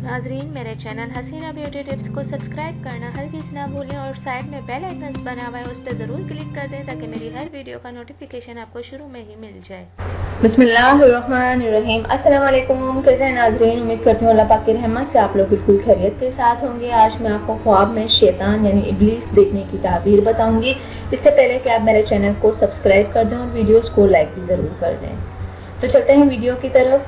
नाजरीन, मेरे चैनल हसीना beauty tips को सब्सक्राइब करना हरगिज़ ना भूलें और साइड में बेल आइकन्स बना हुआ है उस पर ज़रूर क्लिक कर दें ताकि मेरी हर वीडियो का नोटिफिकेशन आपको शुरू में ही मिल जाए। बिस्मिल्लाहिर्रहमानिर्रहीम। अस्सलाम वालेकुम। कैसे हैं नाजरीन? उम्मीद करती हूँ अल्लाह पाक की रहमत से आप लोग बिल्कुल खैरियत के साथ होंगे। आज मैं आपको ख्वाब में शैतान यानी इब्लीस देखने की ताबीर बताऊंगी। इससे पहले कि आप मेरे चैनल को सब्सक्राइब कर दें और वीडियोस को लाइक भी ज़रूर कर दें। तो चलते हैं वीडियो की तरफ।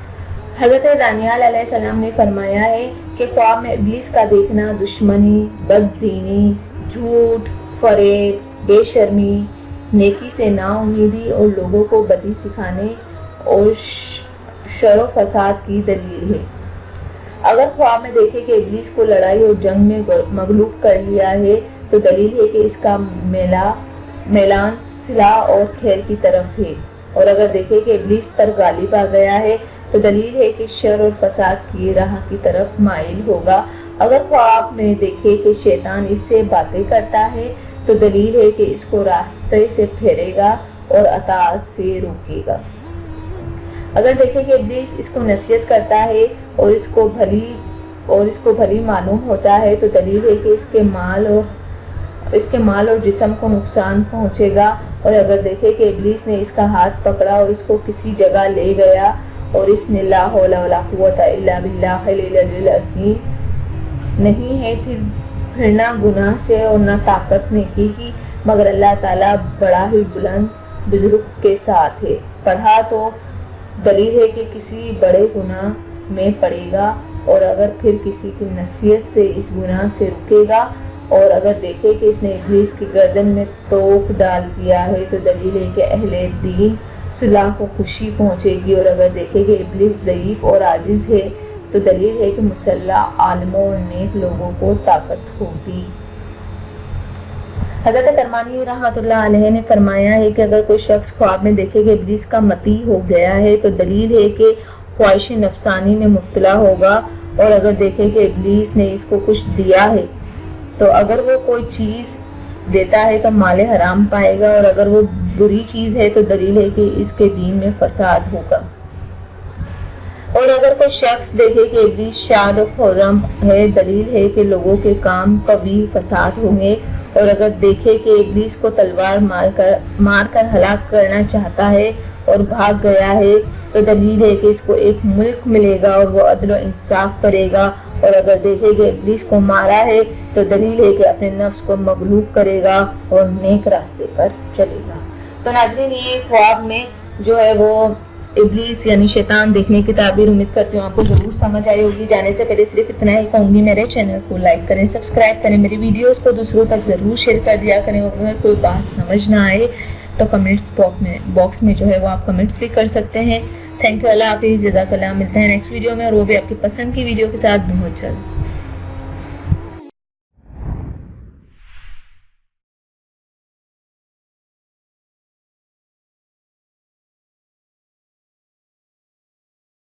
हज़रत दानियाल अलैहिस्सलाम ने फरमाया है कि ख्वाब में इब्लीस का देखना दुश्मनी, बददीनी, झूठ, फरेब, बेशर्मी, नेकी से नाउमीदी और लोगों को बदी सिखाने और शर फसाद की दलील है। अगर ख्वाब में देखे कि इब्लीस को लड़ाई और जंग में मगलूब कर लिया है तो दलील है कि इसका मेलान सिलाह और खैर की तरफ है। और अगर देखे कि इब्लीस पर गालिब आ गया है तो दलील है कि शर और फसाद की राह की तरफ माइल होगा। अगर ख्वाब में देखे कि शैतान इससे बातें करता है तो दलील है कि इसको रास्ते से फेरेगा और अताअत से रोकेगा। अगर देखे कि इब्लीस इसको नसीहत करता है और इसको भली मालूम होता है तो दलील है कि इसके माल और जिस्म को नुकसान पहुंचेगा। और अगर देखे कि इब्लीस ने इसका हाथ पकड़ा और इसको किसी जगह ले गया और इसने ला हौला वला कुव्वता इल्ला बिल्लाहिल अलील अज़ीम नहीं है फिरना गुनाह से और न ताकत नेकी की मगर अल्लाह ताला बड़ा ही बुलंद बुजुर्ग के साथ है। पढ़ा तो दलील है कि किसी बड़े गुनाह में पड़ेगा और अगर फिर किसी की नसीहत से इस गुनाह से रुकेगा। और अगर देखे कि इसने इब्लीस की गर्दन में तोक डाल दिया है तो दलील है कि अहले दीन सुलह को खुशी पहुंचेगी। और अगर देखे कि इब्लीस ज़ईफ और आजिज है तो दलील है कि मुसल्लह आलिमों और नेक लोगों को ताकत होगी। हज़रत करमानी रहमतुल्लाह अलैह ने फरमाया है कि अगर कोई शख्स ख्वाब में देखे कि इब्लीस का मती हो गया है तो दलील है कि ख्वाहिश नफसानी में मुब्तला होगा। और अगर देखे कि इब्लीस ने इसको कुछ दिया है तो अगर वो कोई चीज़ देता है तो माले हराम पाएगा। और अगर वो बुरी चीज़ है तो दलील है कि इसके दीन में फसाद होगा। और अगर कोई शख्स देखे कि इब्लीस शाद और खुर्रम है दलील है कि लोगों के काम कभी फसाद होंगे। और अगर देखे कि इब्लीस को तलवार मार कर हलाक करना चाहता है और भाग गया है तो दलील है कि इसको एक मुल्क मिलेगा और वो अदल और इंसाफ करेगा। और अगर देखे कि इब्लीस को मारा है तो दलील है कि अपने नफ्स को मगलूब करेगा और नेक रास्ते पर चलेगा। तो नाज़रीन, ये ख्वाब में जो है वो इब्लीस यानी शैतान देखने की ताबीर उम्मीद करती हूँ आपको जरूर समझ आई होगी। जाने से पहले सिर्फ इतना ही कहूँगी, मेरे चैनल को लाइक करें, सब्सक्राइब करें, मेरी वीडियोस को दूसरों तक ज़रूर शेयर कर दिया करें। अगर कोई बात समझ ना आए तो कमेंट्स बॉक्स में जो है वो आप कमेंट्स भी कर सकते हैं। Thank you. अल्लाह हाफिज़। जज़ाकल्लाह। मिलते हैं नेक्स्ट वीडियो में और वो भी आपकी पसंद की वीडियो के साथ बहुत जल्द।